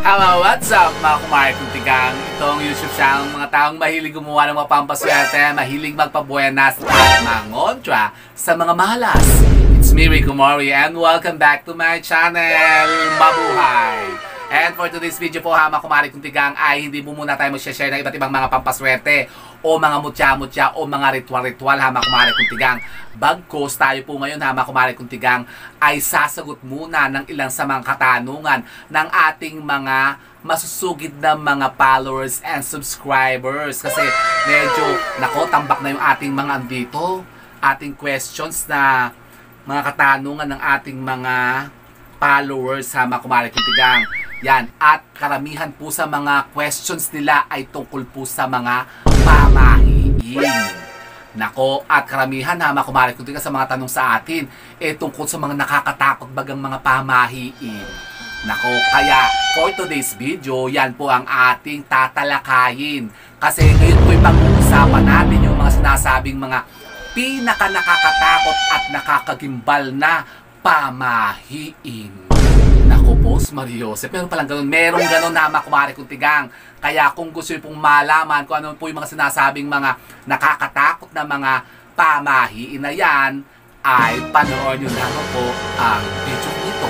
What's up mga kumare kong tigang? Itong YouTube channel ng mga taong mahilig gumawa ng mapampaswerte, mahilig magpabuenas at mangontra sa mga malas. It's me, Rico Mori, and welcome back to my channel, Mabuhay! And for today's video po mga kumare kong tigang ay hindi po muna tayo mag-share ng iba't ibang mga pampaswerte o mga mutya-mutya o mga ritual-ritual mga kumare kong tigang. Bagkos tayo po ngayon mga kumare kong tigang ay sasagot muna ng ilang sa mga katanungan ng ating mga masusugid na mga followers and subscribers. Kasi medyo tambak na yung ating mga andito, ating questions na mga katanungan ng ating mga followers mga kumare kong tigang. Yan, at karamihan po sa mga questions nila ay tungkol po sa mga pamahiin. Nako, at karamihan mga kumare kung sa mga tanong sa atin tungkol sa mga nakakatakot bagang mga pamahiin. Nako, kaya for today's video, yan po ang ating tatalakayin. Kasi ngayon po pag-uusapan natin yung mga sinasabing mga pinaka nakakatakot at nakakagimbal na pamahiin. Nako po, Mariose. Pero palang ganun, merong ganun na kumare kong tigang. Kaya kung gusto nyo pong malaman kung ano po yung mga sinasabing mga nakakatakot na mga pamahiin na yan, ay panoorin nyo naman po ang video nito.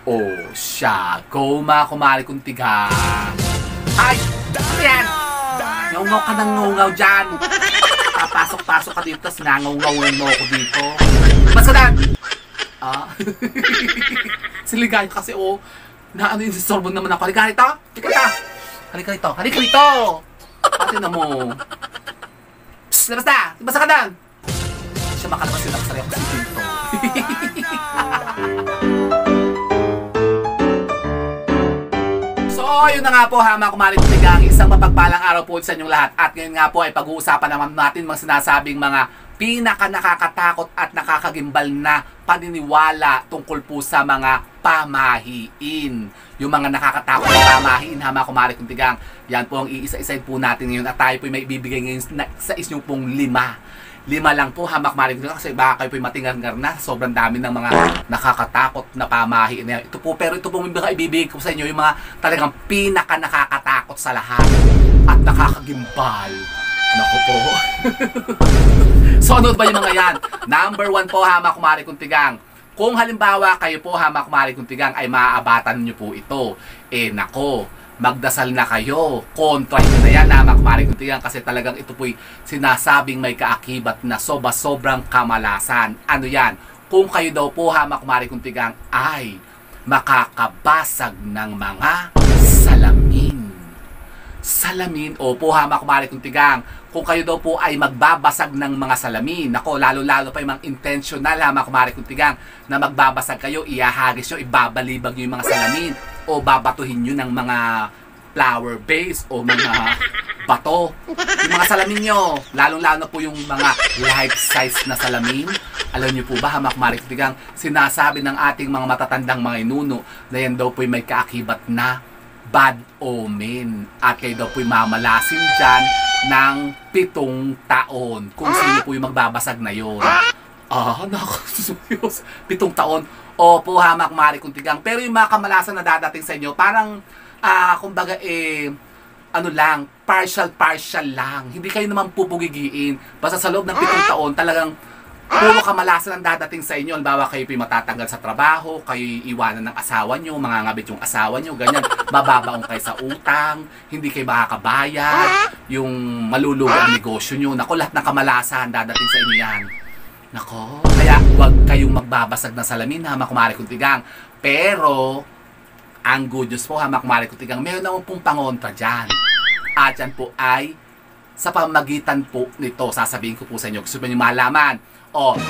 O siya, go mga kumare kong tigang. Ay, yan! Ngaw-ngaw ka ng ngaw-ngaw dyan. Pasok-pasok ka dito, tapos nangaw-ngawin mo ako dito. Masalan! Siligay kasi na ano yung sisorbon naman ako. Halika rito! Halika rito! Halika rito! Pati na mo. Psst! Labas na! Basta ka doon! Siya makalabas yun ako sa riyok kasi dito. So, yun na nga po mga kumare kong tigang. Isang mapagpalang araw po sa inyong lahat. At ngayon nga po ay pag-uusapan naman natin mga sinasabing mga pinaka nakakatakot at nakakagimbal na paniniwala tungkol po sa mga pamahiin. Yung mga nakakatakot na pamahiin mga kumare kong tigang. Yan po ang iisa-isahin po natin ngayon at tayo po may ibibigay ngayon sa inyong pong 5 lang po mga kumare kong tigang kasi baka kayo po matingar-ngar na sobrang dami ng mga nakakatakot na pamahiin. Ito po, pero ito po mga ibibigay ko sa inyo yung mga talagang pinaka nakakatakot sa lahat at nakakagimbal. Naku po. So ano ba yung mga yan? Number 1 po mga kumare kong tigang. Kung halimbawa kayo po mga kumare kong tigang ay maaabatan nyo po ito. Nako, magdasal na kayo. Kontra nyo na yan mga kumare kong tigang kasi talagang ito po'y sinasabing may kaakibat na sobrang kamalasan. Ano yan? Kung kayo daw po mga kumare kong tigang ay makakabasag ng mga salamin. Salamin, opo mga kumare kong tigang. Kung kayo daw po ay magbabasag ng mga salamin, nako, lalo-lalo pa yung mga intentional mga kumare kong tigang na magbabasag kayo, iahagis nyo, ibabalibag nyo yung mga salamin o babatuhin nyo ng mga flower base o mga bato. Yung mga salamin nyo, lalong-lalo po yung mga life size na salamin. Alam nyo po ba mga kumare kong tigang, sinasabi ng ating mga matatandang mga inuno na yan daw po may kaakibat na bad omen at kayo daw po'y mamalasin dyan ng 7 taon kung sino po yung magbabasag na yun. Nakakasuyos. 7 taon. Opo mga kumare kong tigang. Pero yung mga kamalasan na dadating sa inyo parang kumbaga ano lang, partial lang. Hindi kayo naman pupugigiin. Basta sa loob ng 7 taon talagang puro kamalasan ang dadating sa inyo. Halimbawa kayo po'y matatanggal sa trabaho, kayo iwanan ng asawa nyo, mangangabit yung asawa nyo, ganyan. Mababaong kayo sa utang, hindi kayo makakabayad, yung malulugi ang negosyo nyo. Nako, lahat ng kamalasan dadating sa inyo yan. Nako, kaya huwag kayong magbabasag ng salamin mga kumare kong tigang. Pero, ang good news po mga kumare kong tigang, meron naman pong pangontra dyan. At yan po ay sa pamagitan po nito, sasabihin ko po sa inyo, gusto nyo malaman.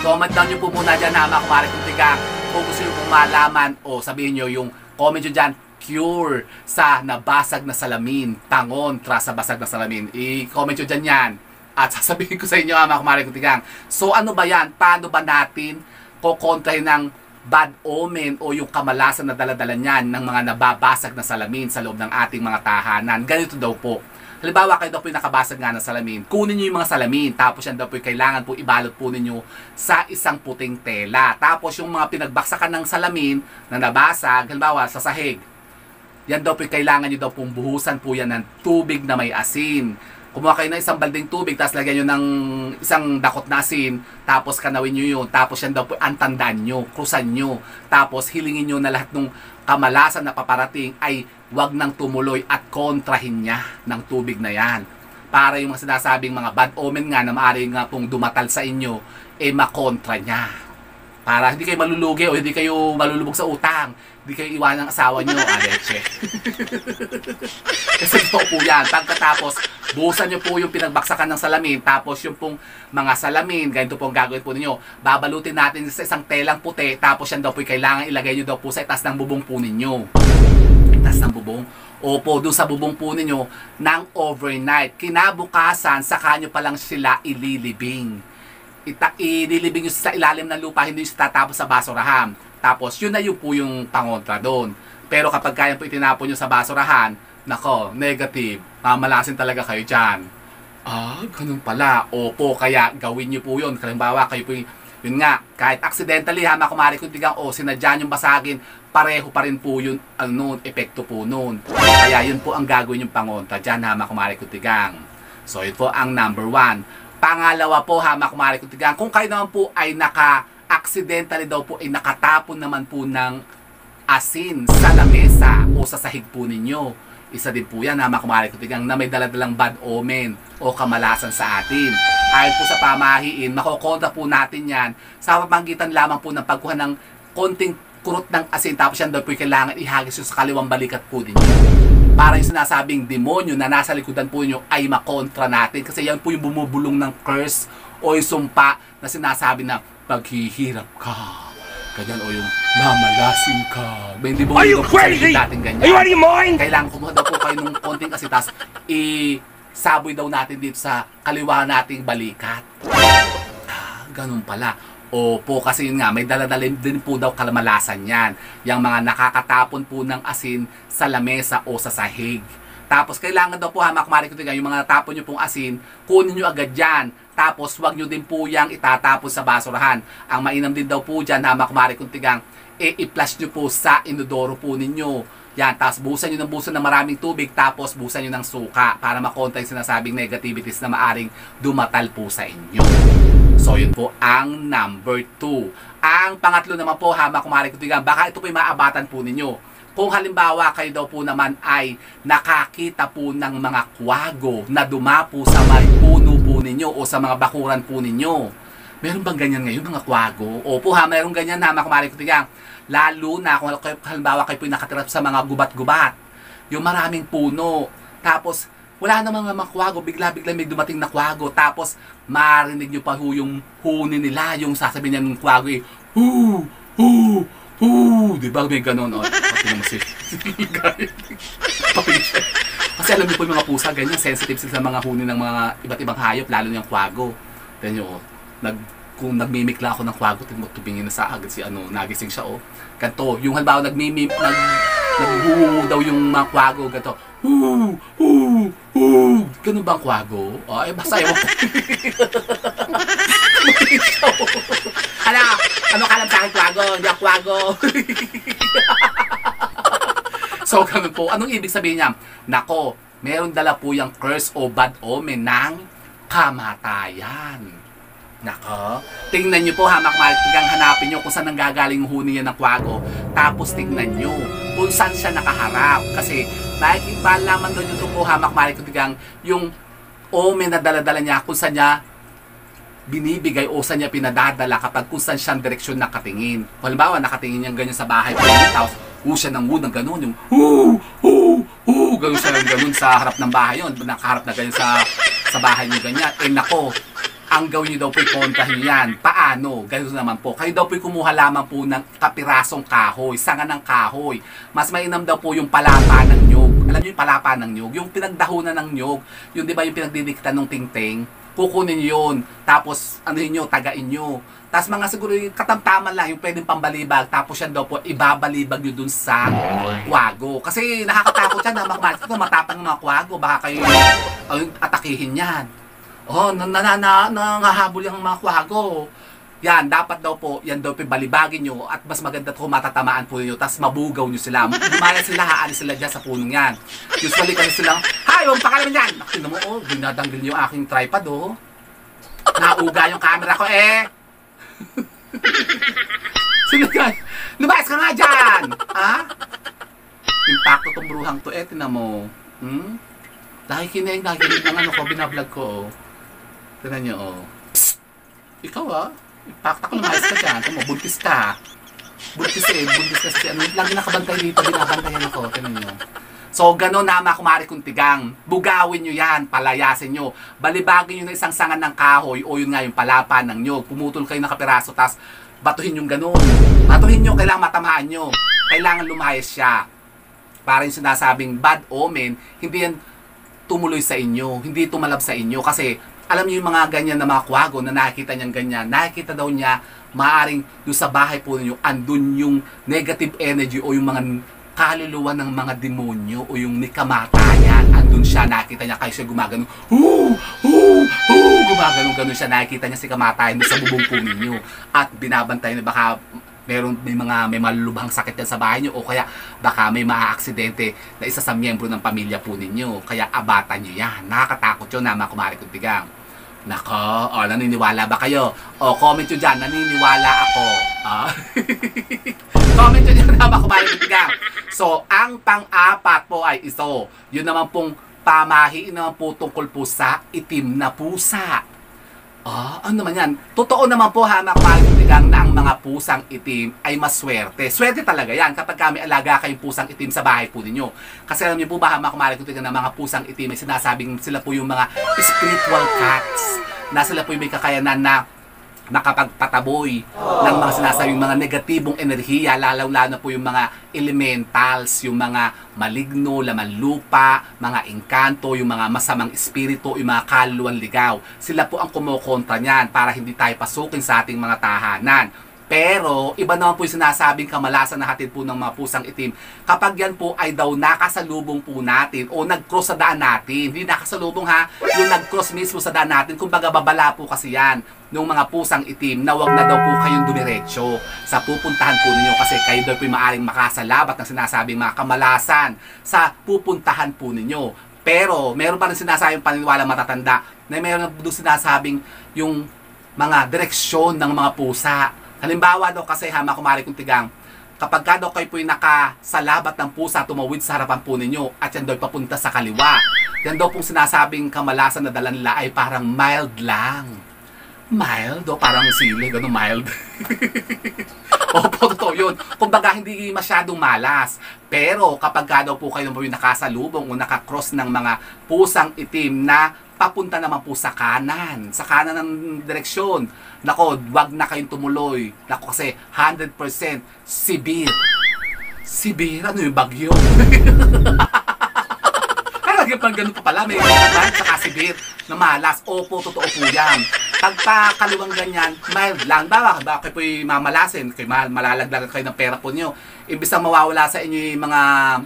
Comment down nyo po muna dyan mga kumare kong tigang. Kung gusto nyo pong malaman, sabihin nyo yung comment nyo dyan, cure sa nabasag na salamin, pangontra sa basag na salamin. I-comment nyo dyan yan. At sasabihin ko sa inyo mga kumare kong tigang. So ano ba yan? Paano ba natin kukontrahin ng bad omen o yung kamalasan na daladala niyan ng mga nababasag na salamin sa loob ng ating mga tahanan? Ganito daw po. Halimbawa kayo daw po yung nakabasag nga ng salamin, kunin nyo yung mga salamin, tapos yan daw po kailangan po ibalot po ninyo sa isang puting tela. Tapos yung mga pinagbaksakan ng salamin na nabasag, halimbawa sa sahig, yan daw po kailangan nyo daw pong buhusan po yan ng tubig na may asin. Kumuha kayo ng isang balding tubig, tapos lagyan nyo ng isang dakot na asin, tapos kanawin nyo yun, tapos yan daw po ang tandaan nyo, krusan nyo, tapos hilingin nyo na lahat ng kamalasan na paparating ay wag nang tumuloy at kontrahin niya ng tubig na yan. Para yung mga sinasabing mga bad omen nga na maaari nga pong dumatal sa inyo, makontra niya. Para hindi kayo malulugi o hindi kayo malulubog sa utang. Hindi kayo iwan ng asawa nyo, leche. Kasi ito po yan. Pagkatapos, buhusan nyo po yung pinagbaksakan ng salamin. Tapos yung pong mga salamin, ganito po ang gagawin po ninyo. Babalutin natin sa isang telang puti. Tapos yan daw po kailangan ilagay nyo daw po sa itas ng bubong po ninyo. Itas ng bubong. Opo, doon sa bubong po ninyo ng overnight. Kinabukasan, saka nyo pa lang sila ililibing. Ililibing nyo sa ilalim ng lupa, hindi nyo tatapos sa basurahan. Tapos, yun na yun po yung pangontra doon. Pero kapag kaya po itinapon nyo sa basurahan, nako, negative. Mamalasin talaga kayo dyan. Ganun pala. Opo, kaya gawin nyo po yun. Kalimbawa, kayo po yun nga, kahit accidentally, kumari kung tigang, sinadya yung basagin, pareho pa rin po yun, epekto po nun. Kaya yun po ang gagawin yung pangontra dyan, kumari kung tigang. So, yun po ang number 1. Pangalawa po, kumari kung tigang, kung kayo naman po ay accidentally daw po ay nakatapon naman po ng asin sa lamesa o sa sahig po ninyo. Isa din po yan, kumari kung tigang, na may daladalang bad omen o kamalasan sa atin. Ayon po sa pamahiin, makokontra po natin yan sa pamamagitan lamang po ng pagkuha ng konting kurot ng asin, tapos yan daw po kailangan ihagis sa kaliwang balikat po ninyo. Para yung sinasabing demonyo na nasa likodan po nyo ay makontra natin. Kasi yan po yung bumubulong ng curse o yung sumpa na sinasabi na paghihirap ka. Ganyan o yung mamalasin ka. Hindi mo Are you crazy? Are you out of your mind? Kailangan kumuha daw po kayo ng konting kasi tas saboy daw natin dito sa kaliwa nating balikat. Ganun pala. Opo, kasi yun nga, may daladalin din po daw kalamalasan yan. Yung mga nakakatapon po ng asin sa lamesa o sa sahig. Tapos, kailangan daw po, kumari ko yung mga natapon nyo pong asin, kunin nyo agad yan. Tapos, wag nyo din po yung itatapon sa basurahan. Ang mainam din daw po dyan, kumari ko i-flush nyo po sa inodoro po ninyo. Yan, tapos buhusan nyo ng buhusan ng maraming tubig, tapos buhusan nyo ng suka para makontra yung sinasabing negativities na maaring dumatal po sa inyo. So, yun po ang number 2. Ang pangatlo naman po, kumari ko baka ito po yung maabatan po ninyo. Kung halimbawa kayo daw po naman ay nakakita po ng mga kwago na dumapo sa may puno po ninyo o sa mga bakuran po ninyo. Meron bang ganyan ngayon, mga kwago? Opo, meron ganyan, kumari ko lalo na kung halimbawa kayo po nakatira sa mga gubat-gubat, yung maraming puno, tapos wala namang mga kwago, bigla-bigla may dumating na kwago, tapos marinig nyo pa yung huni nila, yung sasabihin niya ng kwago diba may ganon, pati naman si kasi alam niyo po yung mga pusa, ganyan, sensitive sila sa mga huni ng mga iba't ibang hayop, lalo yung kwago. Then yun, kung nagmimikla ako ng kwago, tumingin na sa agad si nagising siya, ganto, yung halimbawa naghuhu daw yung mga kwago, ganto, ganun ba ang kwago? Basta yun. Ano ka lang sa akin, kwago? Hindi ako kwago. So, ganun po. Anong ibig sabihin niya? Nako, meron dala po yung curse o bad omen ng kamatayan. Nako, tingnan nyo po, tigang hanapin nyo kung saan nanggagaling yung huni niya ng kwago. Tapos tingnan nyo kung saan siya nakaharap. Kasi, malaman doon nyo ito po, tigang yung omen na daladala niya kung saan niya binibigay o saan niya pinadadala kapag kung saan siyang direksyon nakatingin. Halimbawa, nakatingin niya ganyan sa bahay po, tapos siya ng ganun, yung ganun siya ng ganun sa harap ng bahay yun. Nakaharap na ganyan sa bahay niyo ganyan. Nako, ang gawin niyo daw po kontrahin yan. Paano? Ganun naman po. Kayo daw po kumuha lamang po ng kapirasong kahoy, sanga ng kahoy. Mas mainam daw po yung palapa ng nyug. Alam niyo yung palapa ng nyug? Yung pinagdahunan ng nyug, yung di ba yung pinagdidiktan ng tingting? Kukunin yun. Tapos, tagain nyo. Tapos mga siguro yung katamtaman lang, yung pwedeng pambalibag. Tapos yan daw po, ibabalibag nyo dun sa kwago. Kasi nakakatakot yan, matapang mga kwago. Baka kayo atakihin yan. Nangahabol yung mga kwago. Yan, dapat daw po, yan daw po balibagin nyo at mas maganda po matatamaan po nyo, tapos mabugaw nyo sila. Lumaya sila, haalis sila dyan sa punong yan. Usually kasi sila, "Hay, huwag pakalaman yan!" Tingnan mo, oh, binadanggil nyo yung aking tripod, oh. Nauga yung camera ko, eh. Sino yan? Lumayas ka nga dyan! Ha? Impacto tong bruhang to, eh, tingnan mo. Nakikinig ng ano ko, binablog ko, oh. Tingnan nyo, oh. Psst! Ikaw, ah. Impacto ko, lumayas ka dyan. Tingnan mo, buntis ka. Buntis kasi, ano, lagi nakabantay dito, binabantayan ako, tingnan nyo. So, gano'n na mga kumari kong tigang. Bugawin nyo yan, palayasin nyo. Balibagin nyo na isang sangan ng kahoy o yun nga yung palapan ng nyog. Pumutol kayo ng kapiraso, tas batuhin yung gano'n. Batuhin nyo, kailangan matamaan nyo. Kailangan lumayas siya. Para yung sinasabing bad omen, hindi yan tumuloy sa inyo. Hindi tumalab sa inyo. Kasi, alam niyo yung mga ganyan na mga kwago na nakikita niyang ganyan. Nakikita daw niya, maaring doon sa bahay po ninyo, andun yung negative energy o yung mga kaluluwa ng mga demonyo o yung nikamatayan. Andun siya, nakita niya kayo siya gumagano. Gumagano siya, nakikita niya si kamatayan sa bubong po ninyo. At binabantayan na baka may malulubhang sakit yan sa bahay niyo o kaya baka may maaaksidente na isa sa miyembro ng pamilya po ninyo. Kaya abatan niyo yan. Nakakatakot yun na mga kumari kong tigang. Nako, naniniwala ba kayo? Comment nyo dyan, naniniwala ako. Comment nyo dyan na mga kumari kong tigang. So, ang pang-apat po ay iso. Yun naman pong pamahiin naman po tungkol po sa itim na pusa. Ano naman yan? Totoo naman po ha, mga kumaligang na ang mga pusang itim ay maswerte. Swerte talaga yan kapag kami alaga kayong pusang itim sa bahay po ninyo. Kasi alam niyo po ba, mga kumaligang na mga pusang itim ay sinasabing sila po yung mga spiritual cats. Na sila po yung may kakayanan na nakapagpataboy ng mga sinasabing mga negatibong enerhiya, lalo na po yung mga elementals, yung mga maligno, laman lupa, mga engkanto, yung mga masamang espiritu, yung mga kaluluwang ligaw. Sila po ang kumukontra niyan para hindi tayo pasukin sa ating mga tahanan. Pero, iba naman po yung sinasabing kamalasan na hatid po ng mga pusang itim. Kapag yan po ay daw nakasalubong po natin o nag-cross sa daan natin. Hindi nakasalubong ha, yung nag-cross mismo sa daan natin. Kumbaga babala po kasi yan ng mga pusang itim na wag na daw po kayong dumiretso sa pupuntahan po ninyo kasi kayo daw po yung maaaring makasalabat ng sinasabing mga kamalasan sa pupuntahan po ninyo. Pero, meron pa rin sinasabing paniniwala matatanda na meron doon sinasabing yung mga direksyon ng mga pusa. Halimbawa daw kasi ha, mga kumari kong tigang, kapag ka daw kayo po'y nakasalabat ng pusa, tumawid sa harapan po ninyo at yan daw papunta sa kaliwa. Yan daw pong sinasabing kamalasan na dala nila ay parang mild lang. Mild? O parang sili, gano'n mild. Opo, totoo yun. Kumbaga hindi masyadong malas. Pero kapag ka daw po kayo po'y nakasalubong o nakakross ng mga pusang itim na papunta naman po sa kanan ng direksyon. Nako, wag na kayong tumuloy. Nako, kasi 100% Sibir. Sibir? Ano yung bagyo? Pero lagi pang ganun pa pala, may kanan saka Sibir na malas. Opo, totoo po yan. Pagpakaliwang ganyan, mild lang. Baka kayo po'y mamalasin, kayo malalaglagan kayo ng pera po nyo. Imbis na mawawala sa inyo yung mga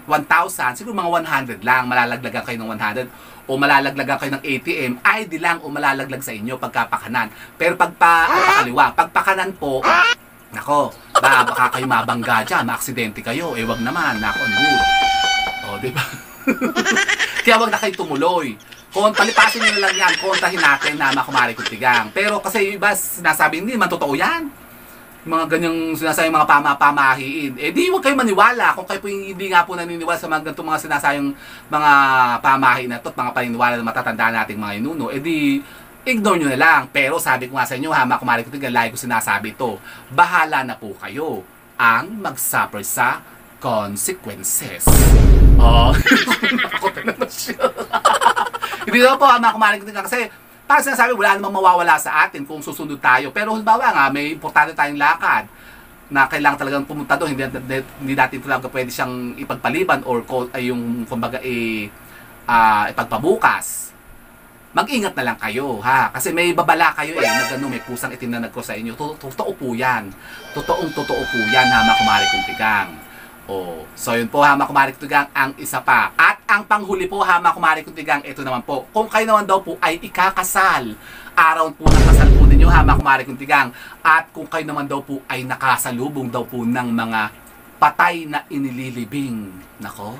1,000, siguro mga 100 lang, malalaglagan kayo ng 100. O malalaglagan kayo ng ATM, ay di lang o malalaglag sa inyo pagkapakanan. Pero pagpakaliwa, pagpakanan po, nako, baka kayo mabangga dyan, maaksidente kayo, wag naman, nako, good. O, di ba? Kaya wag na kayo tumuloy. Palipasin nyo na lang yan, kontahin natin na makumari kong tigang. Pero kasi iba sinasabi, hindi man totoo yan. Mga ganyang sinasayang mga pamahiin. Di huwag kayo maniwala. Kung kayo po hindi nga po naniniwala sa mga ganitong mga sinasayang mga pamahiin na ito at mga paniniwala na matatandaan nating mga inuno, di ignore nyo na lang. Pero sabi ko nga sa inyo, ha, mga kumari ko tingnan, lagi ko sinasabi ito, bahala na po kayo ang mag-suffer sa consequences. Nakakot na siya. Hindi na po, mga kumari ko tingnan, kasi parang sinasabi, wala namang mawawala sa atin kung susunod tayo. Pero halimbawa nga, may importante tayong lakad na kailangan talagang pumunta doon. Hindi natin talaga pwede siyang ipagpaliban or yung kumbaga ipagpabukas. Mag-ingat na lang kayo, ha? Kasi may babala kayo na gano'n, may pusang itim na nagko sa inyo. Totoo po yan. Totoo po yan, ha, mga kumari kong tigang. So yun po, ha, mga kumari kong tigang, ang isa pa. At ang panghuli po ha mga kumari kuntigang, ito naman po. Kung kayo naman daw po ay ikakasal, araw po ng kasal po ninyo ha mga kumari kuntigang. At kung kayo naman daw po ay nakasalubong daw po ng mga patay na inililibing. Nako,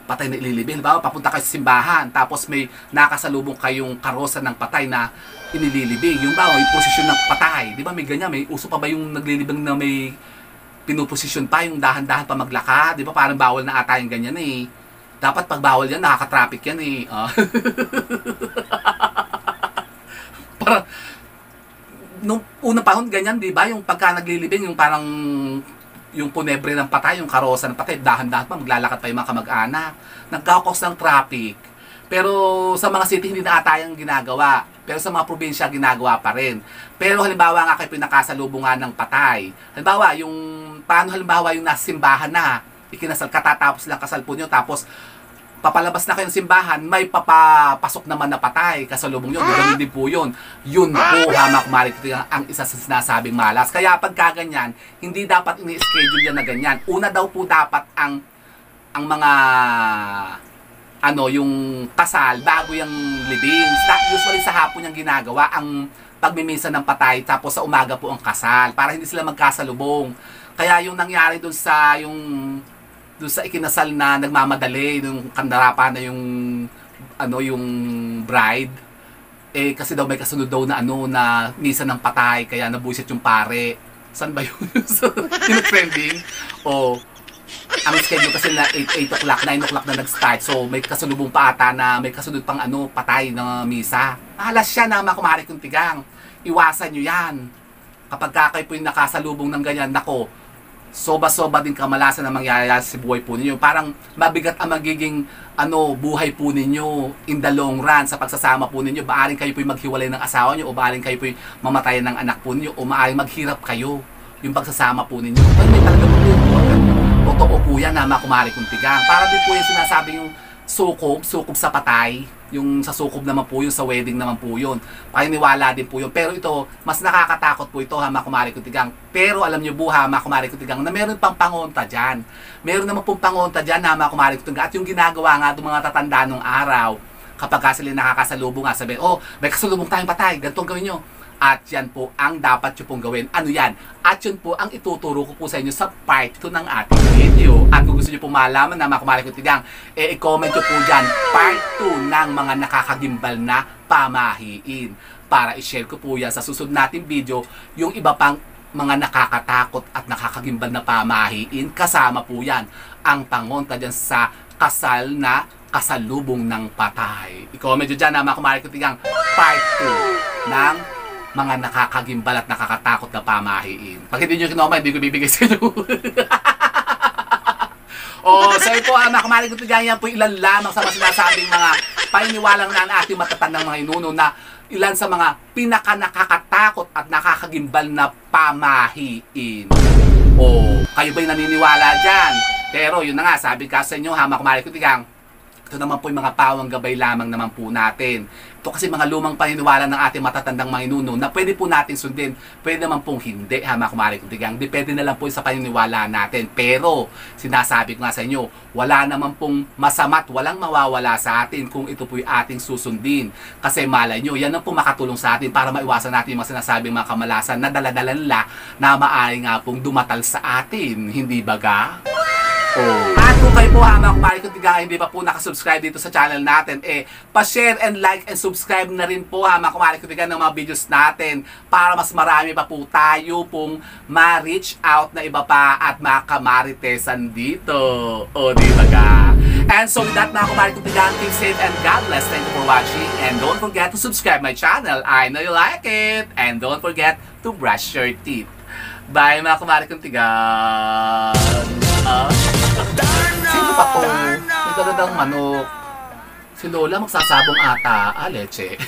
patay na inililibing. Halimbawa, papunta kayo sa simbahan, tapos may nakasalubong kayong karosa ng patay na inililibing. Yung ba, yung posisyon ng patay. Di ba may ganyan? May uso pa ba yung naglilibing na may pinuposisyon pa, yung dahan-dahan pa maglakad? Di ba parang bawal na ata yung ganyan eh. Dapat pag bawal yan, nakaka-traffic yan eh. Parang, nung unang panahon ganyan, di ba? Yung pagka naglilibing, yung parang yung punebre ng patay, yung karosa ng patay, dahan-dahan pa, maglalakad pa yung mga kamag-anak. Nagkakos ng traffic. Pero sa mga city, hindi na ata yung ginagawa. Pero sa mga probinsya, ginagawa pa rin. Pero halimbawa nga kayo pinakasalubungan ng patay. Halimbawa, paano halimbawa yung nasa simbahan na, ikinasal, katatapos lang kasal po nyo, tapos papalabas na kayo ng simbahan, may papapasok naman na patay, kasalubong yun, ganun din po yun. Yun po, hamak marit, ang isa sa sinasabing malas. Kaya pagka ganyan, hindi dapat ini-schedule yan na ganyan. Una daw po dapat ang mga, yung kasal, bago yung libing. Usually sa hapon yung ginagawa, ang pagmimisa ng patay, tapos sa umaga po ang kasal, para hindi sila magkasalubong. Kaya yung nangyari dun sa ikinasal na nagmamadali, yung kandarapan na yung bride, kasi daw may kasunod daw na na misa ng patay, kaya nabuisit yung pare. Saan ba yun? Yung trending? Ang schedule kasi na 8 o'clock, 9 o'clock na nag-start. So may kasunubong pa ata na may kasunod pang patay na misa. Mahalas siya na mga kumari kong tigang. Iwasan nyo yan. Kapag kayo po yung nakasalubong ng ganyan, nako, soba-soba din kamalasan na mangyayari sa buhay po ninyo. Parang mabigat ang magiging buhay po ninyo in the long run sa pagsasama po ninyo. Maaring kayo po yung maghiwalay ng asawa nyo, o maaring kayo po yung mamatayan ng anak po ninyo, o maaring maghirap kayo yung pagsasama po ninyo. Ay, may talaga po yun. Totoo po yan na mga kumari kong tigang. Para din po yung sinasabi yung sukob sa patay. Yung sa sukob naman po yun, sa wedding naman po yun. Paniniwala din po yun. Pero ito, mas nakakatakot po ito ha mga kumari kong tigang. Pero alam nyo po ha mga kumari kong tigang na meron pang pangonta dyan. Meron naman pong pangonta dyan ha mga kumari kong tigang. At yung ginagawa nga itong mga tatanda nung araw, kapag sila nakakasalubong nga, sabi, may kasalubong tayong patay, ganito gawin nyo. At yan po ang dapat nyo pong gawin. Ano yan? At yun po ang ituturo ko po sa inyo sa part 2 ng ating video. At kung gusto nyo po malaman na mga kumari kong tigang, i-comment nyo po dyan part 2 ng mga nakakagimbal na pamahiin. Para i-share ko po yan sa susunod nating video, yung iba pang mga nakakatakot at nakakagimbal na pamahiin. Kasama po yan ang pangonta dyan sa kasal na kasalubong ng patay. I-comment nyo dyan na mga kumari kong tigang part 2 ng mga nakakagimbal at nakakatakot na pamahiin. Pag hindi nyo kinoma, hindi ko bibigay sa inyo. So ito mga kumari kong tigang, yan po ilan lamang sa sinasabing mga paniniwalang na ang ating matatandang mga inuno na ilan sa mga pinaka-nakakatakot at nakakagimbal na pamahiin. Kayo ba'y naniniwala dyan? Pero yun na nga, sabi ka sa inyo ha mga kumari kong tigang, ito naman po yung mga pawang gabay lamang naman po natin. Ito kasi mga lumang paniniwala ng ating matatandang mga inuno na pwede po natin sundin. Pwede naman pong hindi, ha mga kumari kong tigang. Depende na lang po sa paniniwala natin. Pero, sinasabi ko nga sa inyo, wala naman pong masama't walang mawawala sa atin kung ito po yung ating susundin. Kasi malay nyo, yan ang po makatulong sa atin para maiwasan natin yung mga sinasabing mga kamalasan na daladala nila na maaari nga pong dumatal sa atin. Hindi baga? At kung kayo po mga kumari kong tigang hindi pa po nakasubscribe dito sa channel natin, pa-share and like and subscribe na rin po mga kumari kong tigang ng mga videos natin para mas marami pa po tayo pong ma-reach out na iba pa at makamaritesan dito. Di ba ga? And so with that mga kumari kong tigang, keep safe and God bless. Thank you for watching and don't forget to subscribe my channel. I know you like it. And don't forget to brush your teeth. Bye mga kumari kong tigang. Sino pa po? May daladang manok. Si Lola magsasabong ata. Leche.